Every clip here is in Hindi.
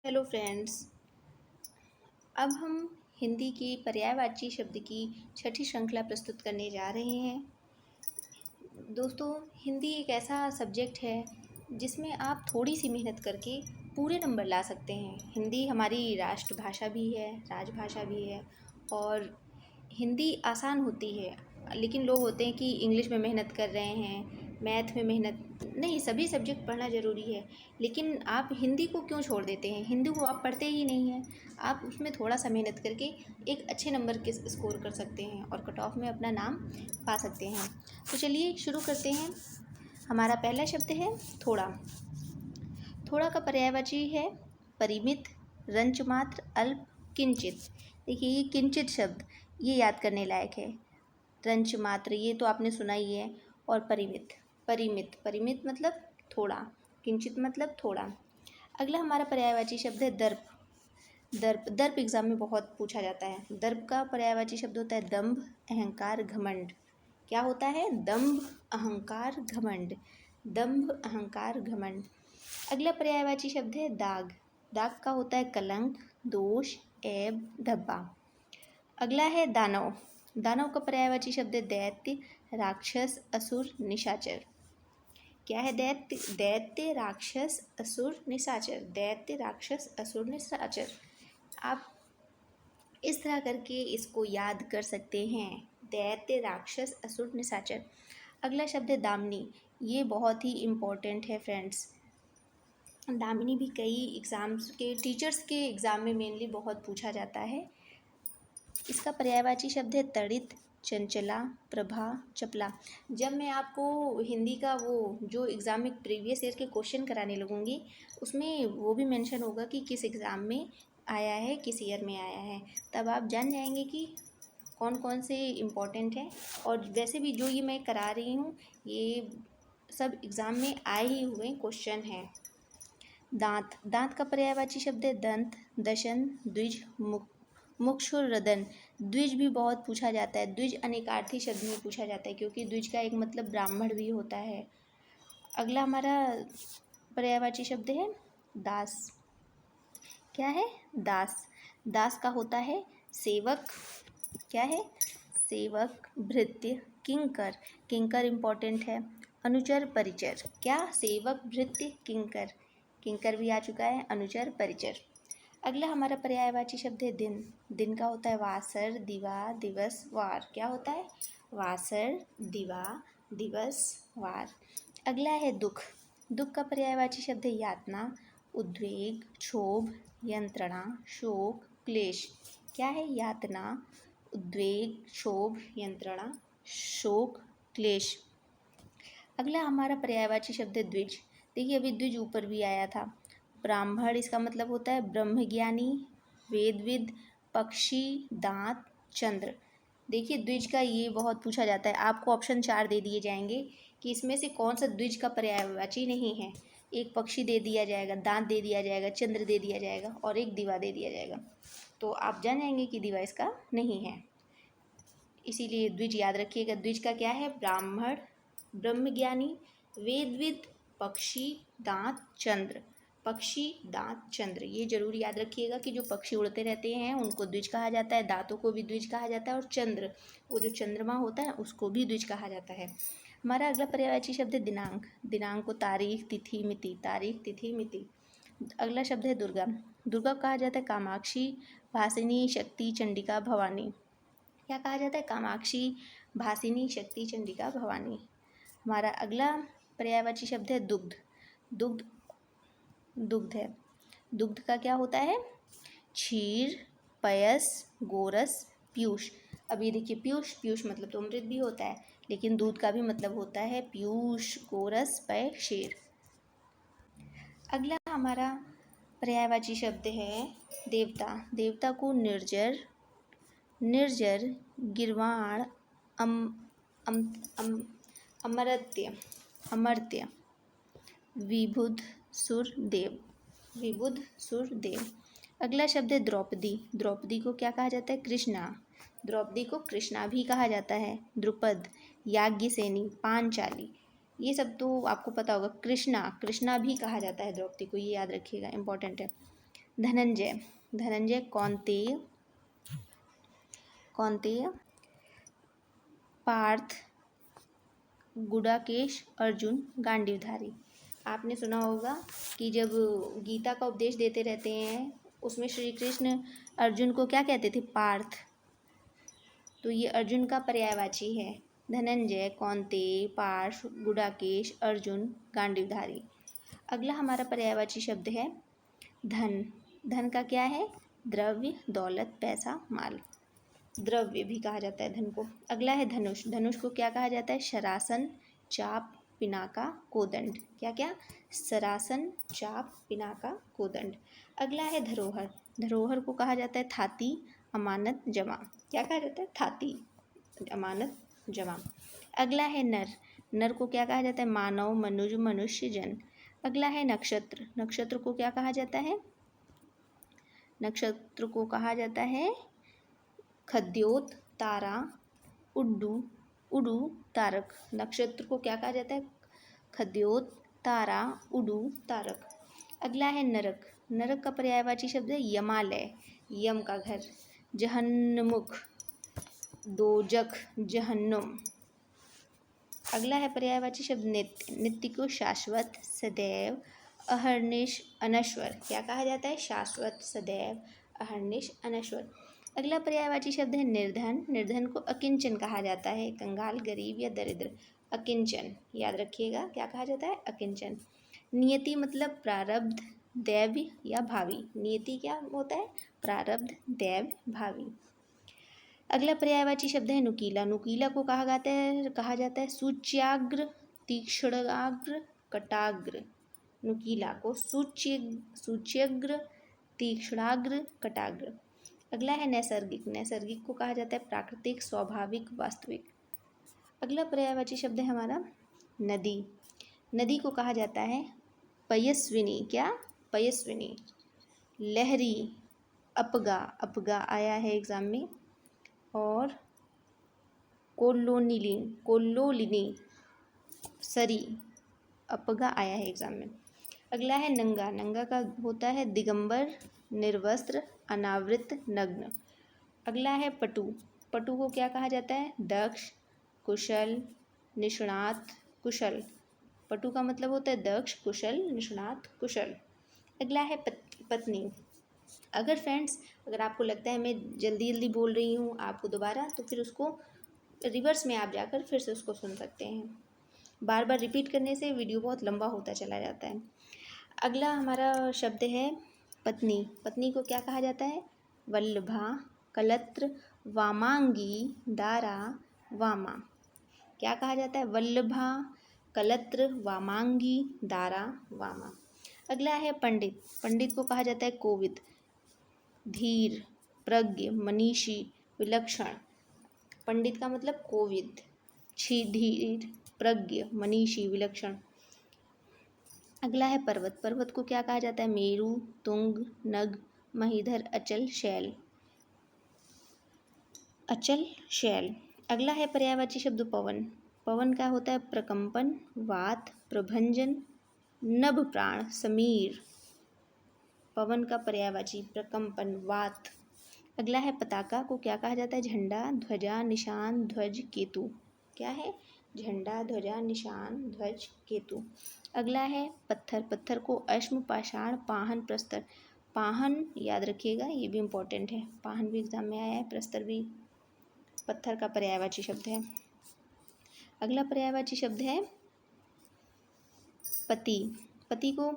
Hello friends. अब हम हिंदी की पर्यायवाची शब्द की छठी श्रृंखला प्रस्तुत करने जा रहे हैं। दोस्तों, हिंदी एक ऐसा सब्जेक्ट है जिसमें आप थोड़ी सी मेहनत करके पूरे नंबर ला सकते हैं। हिंदी हमारी राष्ट्रभाषा भी है, राजभाषा भी है और हिंदी आसान होती है। लेकिन लोग होते हैं कि इंग्लिश में मेहनत कर रहे हैं, मैथ में मेहनत नहीं, सभी सब्जेक्ट पढ़ना ज़रूरी है। लेकिन आप हिंदी को क्यों छोड़ देते हैं? हिंदी को आप पढ़ते ही नहीं हैं। आप उसमें थोड़ा सा मेहनत करके एक अच्छे नंबर के स्कोर कर सकते हैं और कट ऑफ में अपना नाम पा सकते हैं। तो चलिए शुरू करते हैं। हमारा पहला शब्द है थोड़ा। थोड़ा का पर्यायवाची है परिमित, रंचमात्र, अल्प, किंचित। देखिए, ये किंचित शब्द ये याद करने लायक है। रंचमात्र ये तो आपने सुना ही है। और परिमित, परिमित परिमित मतलब थोड़ा, किंचित मतलब थोड़ा। अगला हमारा पर्यायवाची शब्द है दर्प। दर्प, दर्प एग्जाम में बहुत पूछा जाता है। दर्प का पर्यायवाची शब्द होता है दंभ, अहंकार, घमंड। क्या होता है? दंभ, अहंकार, घमंड। दंभ, अहंकार, घमंड। अगला पर्यायवाची शब्द है दाग। दाग का होता है कलंक, दोष, ऐब, धब्बा। अगला है दानव। दानव का पर्यायवाची शब्द है दैत्य, राक्षस, असुर, निशाचर। क्या है? दैत्य, दैत्य, राक्षस, असुर, निशाचर। दैत्य, राक्षस, असुर, निशाचर। आप इस तरह करके इसको याद कर सकते हैं। दैत्य, राक्षस, असुर, निशाचर। अगला शब्द है दामिनी। ये बहुत ही इम्पोर्टेंट है फ्रेंड्स। दामिनी भी कई एग्ज़ाम्स के, टीचर्स के एग्ज़ाम में मेनली बहुत पूछा जाता है। इसका पर्यायवाची शब्द है तड़ित, चंचला, प्रभा, चपला। जब मैं आपको हिंदी का वो जो एग्ज़ाम में प्रीवियस ईयर के क्वेश्चन कराने लगूँगी, उसमें वो भी मेंशन होगा कि किस एग्ज़ाम में आया है, किस ईयर में आया है। तब आप जान जाएंगे कि कौन कौन से इम्पोर्टेंट हैं। और वैसे भी जो ये मैं करा रही हूँ, ये सब एग्ज़ाम में आए ही हुए क्वेश्चन हैं। दांत। दांत का पर्यायवाची शब्द है दंत, दशन, द्विज, मुक्षुर, रदन। द्विज भी बहुत पूछा जाता है। द्विज अनेकार्थी शब्द में पूछा जाता है क्योंकि द्विज का एक मतलब ब्राह्मण भी होता है। अगला हमारा पर्यायवाची शब्द है दास। क्या है? दास। दास का होता है सेवक। क्या है? सेवक, भृत्य, किंकर। किंकर इम्पोर्टेंट है। अनुचर, परिचर। क्या? सेवक, भृत्य, किंकर। किंकर भी आ चुका है। अनुचर, परिचर। अगला हमारा पर्यायवाची शब्द है दिन। दिन का होता है वासर, दिवा, दिवस, वार। क्या होता है? वासर, दिवा, दिवस, वार। अगला है दुख। दुख का पर्यायवाची शब्द है यातना, उद्वेग, क्षोभ, यंत्रणा, शोक, क्लेश। क्या है? यातना, उद्वेग, क्षोभ, यंत्रणा, शोक, क्लेश। अगला हमारा पर्यायवाची शब्द है द्विज। देखिए, अभी द्विज ऊपर भी आया था। ब्राह्मण, इसका मतलब होता है ब्रह्मज्ञानी, वेदविद, पक्षी, दांत, चंद्र। देखिए, द्विज का ये बहुत पूछा जाता है। आपको ऑप्शन 4 दे दिए जाएंगे कि इसमें से कौन सा द्विज का पर्यायवाची नहीं है। एक पक्षी दे दिया जाएगा, दांत दे दिया जाएगा, चंद्र दे दिया जाएगा और एक दिवा दे दिया जाएगा। तो आप जान जाएंगे कि दिवा इसका नहीं है। इसीलिए द्विज याद रखिएगा। द्विज का क्या है? ब्राह्मण, ब्रह्मज्ञानी, वेदविद, पक्षी, दांत, चंद्र। पक्षी, दांत, चंद्र, ये जरूर याद रखिएगा कि जो पक्षी उड़ते रहते हैं उनको द्विज कहा जाता है। दांतों को भी द्विज कहा जाता है और चंद्र, वो जो चंद्रमा होता है उसको भी द्विज कहा जाता है। हमारा अगला पर्यायवाची शब्द है दिनांक। दिनांक को तारीख, तिथि, मिति। तारीख, तिथि, मिति। अगला शब्द है दुर्गा। दुर्गा को कहा जाता है कामाक्षी, भासिनी, शक्ति, चंडिका, भवानी। क्या कहा जाता है? कामाक्षी, भासिनी, शक्ति, चंडिका, भवानी। हमारा अगला पर्यायवाची शब्द है दुग्ध। दुग्ध, दुग्ध है। दुग्ध का क्या होता है? क्षीर, पयस, गोरस, पीयूष। अब ये देखिए, पीयूष, पीयूष मतलब तो अमृत भी होता है, लेकिन दूध का भी मतलब होता है पीयूष, गोरस, पय, क्षीर। अगला हमारा पर्यायवाची शब्द है देवता। देवता को निर्जर, निर्जर, गिरवाण, अम अम अम अमर्त्य, अमर्त्य, विबुध, सुर, देव। विबुध, सुर, देव। अगला शब्द है द्रौपदी। द्रौपदी को क्या कहा जाता है? कृष्णा। द्रौपदी को कृष्णा भी कहा जाता है। द्रुपद, याज्ञसेनी, पांचाली, ये सब तो आपको पता होगा। कृष्णा, कृष्णा भी कहा जाता है द्रौपदी को, ये याद रखिएगा, इंपॉर्टेंट है। धनंजय, धनंजय कौन्तेय, कौन्तेय, पार्थ, गुडाकेश, अर्जुन, गांडीवधारी। आपने सुना होगा कि जब गीता का उपदेश देते रहते हैं उसमें श्री कृष्ण अर्जुन को क्या कहते थे? पार्थ। तो ये अर्जुन का पर्यायवाची है। धनंजय, कौन्तेय, पार्थ, गुडाकेश, अर्जुन, गांडीवधारी। अगला हमारा पर्यायवाची शब्द है धन। धन का क्या है? द्रव्य, दौलत, पैसा, माल। द्रव्य भी कहा जाता है धन को। अगला है धनुष। धनुष को क्या कहा जाता है? शरासन, चाप, पिनाका, कोदंड। क्या क्या? सरासन, चाप, पिनाका, कोदंड। अगला है धरोहर। धरोहर को कहा जाता है थाती, अमानत, जमा। क्या कहा जाता है? थाती, अमानत, जमा। अगला है नर। नर को क्या कहा जाता है? मानव, मनुज, मनुष्य, जन। अगला है नक्षत्र। नक्षत्र को क्या कहा जाता है? नक्षत्र को कहा जाता है खद्योत, तारा, उड्डू, उडू, तारक। नक्षत्र को क्या कहा जाता है? खद्योत, तारा, उडू, तारक। अगला है नरक। नरक का पर्यायवाची शब्द है यमालय, यम का घर। जहन्नमुख, दोजख, जहन्नुम। अगला है पर्यायवाची शब्द नित्य। नित्य को शाश्वत, सदैव, अहर्निश, अनश्वर। क्या कहा जाता है? शाश्वत, सदैव, अहर्निश, अनश्वर। अगला पर्यायवाची शब्द है निर्धन। निर्धन को अकिंचन कहा जाता है, कंगाल, गरीब या दरिद्र। अकिंचन याद रखिएगा, क्या कहा जाता है? अकिंचन। नियति मतलब प्रारब्ध, दैव्य या भावी। नियति क्या होता है? प्रारब्ध, दैव्य, भावी। अगला पर्यायवाची शब्द है नुकीला। नुकीला को कहा जाता है सूच्याग्र, तीक्ष्णाग्र, कटाग्र। नुकीला को सूच्यग्र, तीक्ष्णाग्र, कटाग्र। अगला है नैसर्गिक। नैसर्गिक को कहा जाता है प्राकृतिक, स्वाभाविक, वास्तविक। अगला पर्यायवाची शब्द है हमारा नदी। नदी को कहा जाता है पयस्विनी। क्या? पयस्विनी। लहरी, अपगा, अपगा आया है एग्जाम में। और कोल्लोलिनी, सरी, अपगा आया है एग्जाम में। अगला है नंगा। नंगा का होता है दिगंबर, निर्वस्त्र, अनावृत, नग्न। अगला है पटु। पटु को क्या कहा जाता है? दक्ष, कुशल, निष्णात, कुशल। पटु का मतलब होता है दक्ष, कुशल, निष्णात, कुशल। अगला है पत्नी। अगर आपको लगता है मैं जल्दी जल्दी बोल रही हूँ आपको दोबारा, तो फिर उसको रिवर्स में आप जाकर फिर से उसको सुन सकते हैं। बार बार रिपीट करने से वीडियो बहुत लंबा होता चला जाता है। अगला हमारा शब्द है पत्नी। पत्नी को क्या कहा जाता है? वल्लभा, कलत्र, वामांगी, दारा, वामा। क्या कहा जाता है? वल्लभा, कलत्र, वामांगी, दारा, वामा। अगला है पंडित। पंडित को कहा जाता है कोविद, धीर, प्रज्ञ, मनीषी, विलक्षण। पंडित का मतलब कोविद, धीर, प्रज्ञ, मनीषी, विलक्षण। अगला है पर्वत। पर्वत को क्या कहा जाता है? मेरु, तुंग, नग, महीधर, अचल, शैल। अचल, शैल। अगला है पर्यायवाची शब्द पवन। पवन का होता है प्रकंपन, वात, प्रभंजन, नभ प्राण, समीर। पवन का पर्यायवाची प्रकंपन, वात। अगला है पताका को क्या कहा जाता है? झंडा, ध्वजा, निशान, ध्वज, केतु। क्या है? झंडा, ध्वजा, निशान, ध्वज, केतु। अगला है पत्थर। पत्थर को अश्म, पाषाण, पाहन, प्रस्तर। पाहन याद रखिएगा, ये भी इम्पोर्टेंट है। पाहन भी एग्जाम में आया है, प्रस्तर भी पत्थर का पर्यायवाची शब्द है। अगला पर्यायवाची शब्द है पति। पति को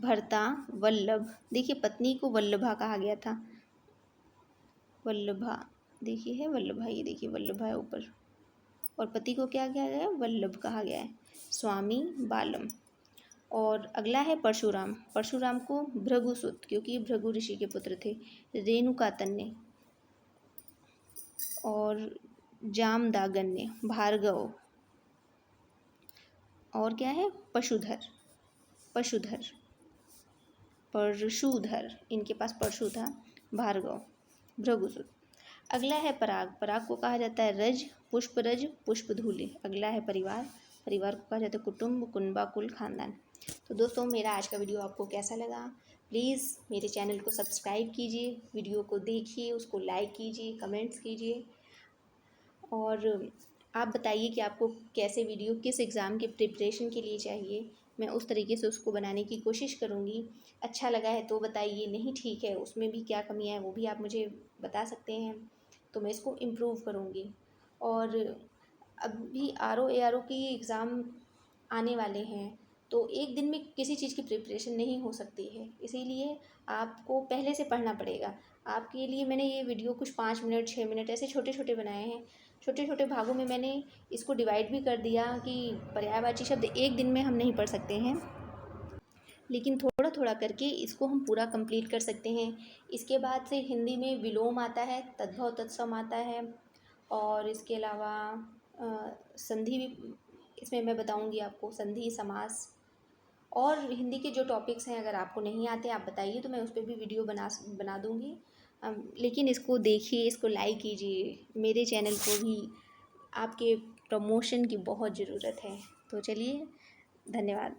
भर्ता, वल्लभ। देखिए पत्नी को वल्लभा कहा गया था, वल्लभा। देखिए है वल्लभा, ये देखिए वल्लभा है ऊपर। और पति को क्या कहा गया है? वल्लभ कहा गया है। स्वामी, बालम। और अगला है परशुराम। परशुराम को भृगुसुत, क्योंकि भृगु ऋषि के पुत्र थे। रेणुकातन्य और जामदागन्य, भार्गव। और क्या है? पशुधर, पशुधर, परशुधर, इनके पास परशु था, भार्गव, भृगुसुत। अगला है पराग। पराग को कहा जाता है रज, पुष्परज, पुष्पधूलि। अगला है परिवार। परिवार को कहा जाता है कुटुंब, कुनबा, कुल, खानदान। तो दोस्तों मेरा आज का वीडियो आपको कैसा लगा? प्लीज़ मेरे चैनल को सब्सक्राइब कीजिए, वीडियो को देखिए, उसको लाइक कीजिए, कमेंट्स कीजिए और आप बताइए कि आपको कैसे वीडियो किस एग्ज़ाम के प्रिपरेशन के लिए चाहिए। मैं उस तरीके से उसको बनाने की कोशिश करूँगी। अच्छा लगा है तो बताइए, नहीं ठीक है उसमें भी क्या कमियाँ हैं वो भी आप मुझे बता सकते हैं, तो मैं इसको इम्प्रूव करूँगी। और अभी आर ओ की एग्ज़ाम आने वाले हैं, तो एक दिन में किसी चीज़ की प्रिपरेशन नहीं हो सकती है, इसीलिए आपको पहले से पढ़ना पड़ेगा। आपके लिए मैंने ये वीडियो कुछ 5 मिनट 6 मिनट ऐसे छोटे छोटे बनाए हैं। छोटे छोटे भागों में मैंने इसको डिवाइड भी कर दिया कि पर्यायवाची शब्द एक दिन में हम नहीं पढ़ सकते हैं, लेकिन थोड़ा थोड़ा करके इसको हम पूरा कंप्लीट कर सकते हैं। इसके बाद से हिंदी में विलोम आता है, तद्भव तत्सम आता है और इसके अलावा संधि भी इसमें मैं बताऊंगी आपको, संधि समास और हिंदी के जो टॉपिक्स हैं अगर आपको नहीं आते आप बताइए तो मैं उस पर भी वीडियो बना दूंगी। लेकिन इसको देखिए, इसको लाइक कीजिए, मेरे चैनल को भी आपके प्रमोशन की बहुत ज़रूरत है। तो चलिए, धन्यवाद।